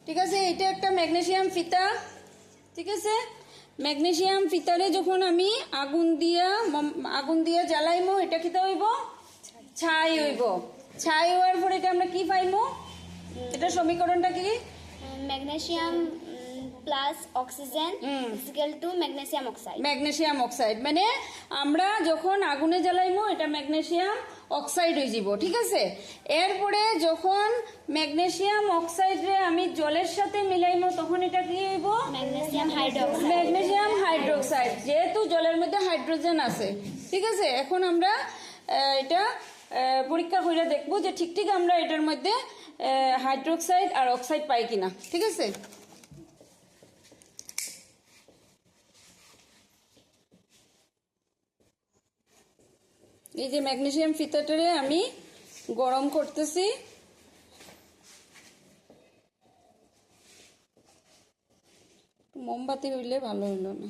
ঠিক আছে, এটা একটা ম্যাগনেসিয়াম ফিতা। ঠিক আছে, ম্যাগনেসিয়াম ফিতারে যখন আমি আগুন দিয়া জ্বালাইমো, এটা কিতা হইব? ছাই হইব। ছাই হওয়ার পরে এটা আমরা কি পাইমো? এটা সমীকরণটা কি? Magnesium plus oxygen equal to magnesium oxide. Magnesium oxide মানে আমরা যখন আগুনে জ্বালাইমো এটা ম্যাগনেসিয়াম অক্সাইড হয়ে যাব। ঠিক আছে, এরপরে যখন ম্যাগনেসিয়াম অক্সাইডে আমি জলের সাথে মিলাইমো তখন এটা কি হইব? Magnesium hydroxide. ম্যাগনেসিয়াম হাইড্রোক্সাইড, যেহেতু জলের মধ্যে হাইড্রোজেন আছে। ঠিক আছে, এখন আমরা এটা পরীক্ষা করে দেখবো যে ঠিক ঠিক আমরা এটার মধ্যে হাইড্রোক্সাইড আর অক্সাইড পাই কিনা। ঠিক আছে, এই যে ম্যাগনেসিয়াম ফিতাটারে আমি গরম করতেছি। মোমবাতি হইলে ভালো হইল না।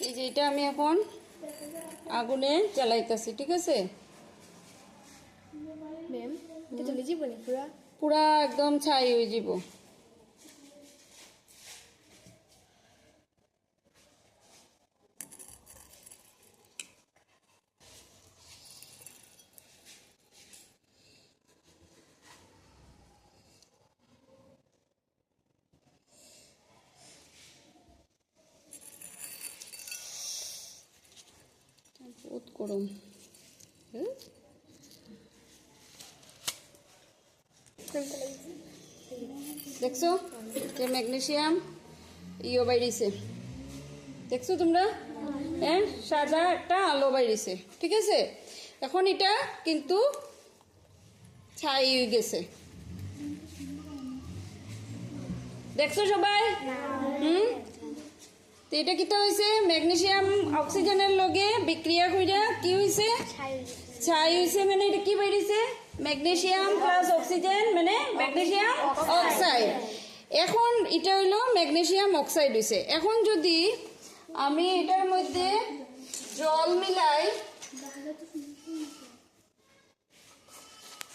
এই যে এটা আমি এখন আগুনে জ্বালাইতেছি। ঠিক আছে, ম্যাম এটা চলে যাবনি পুরা? পুরা একদম ছাই হয়ে যাব। বহুত গরম। দেখছো যে ম্যাগনেসিয়াম বাইরেছে, দেখছো তোমরা? হ্যাঁ, সাদা একটা আলো বাইরেছে। ঠিক আছে, এখন এটা কিন্তু ছাই হয়ে গেছে। দেখছো সবাই? তো এটা কিতা হয়েছে? ম্যাগনেসিয়াম অক্সিজেনের লগে বিক্রিয়া কইরা কি হয়েছে? ছাই হয়েছে। মানে এটা কি বাইরেছে? ম্যাগনেসিয়াম প্লাস অক্সিজেন মানে ম্যাগনেসিয়াম অক্সাইড। এখন এটা হইলো ম্যাগনেসিয়াম অক্সাইড হয়েছে। এখন যদি আমি এটার মধ্যে জল মিলাই,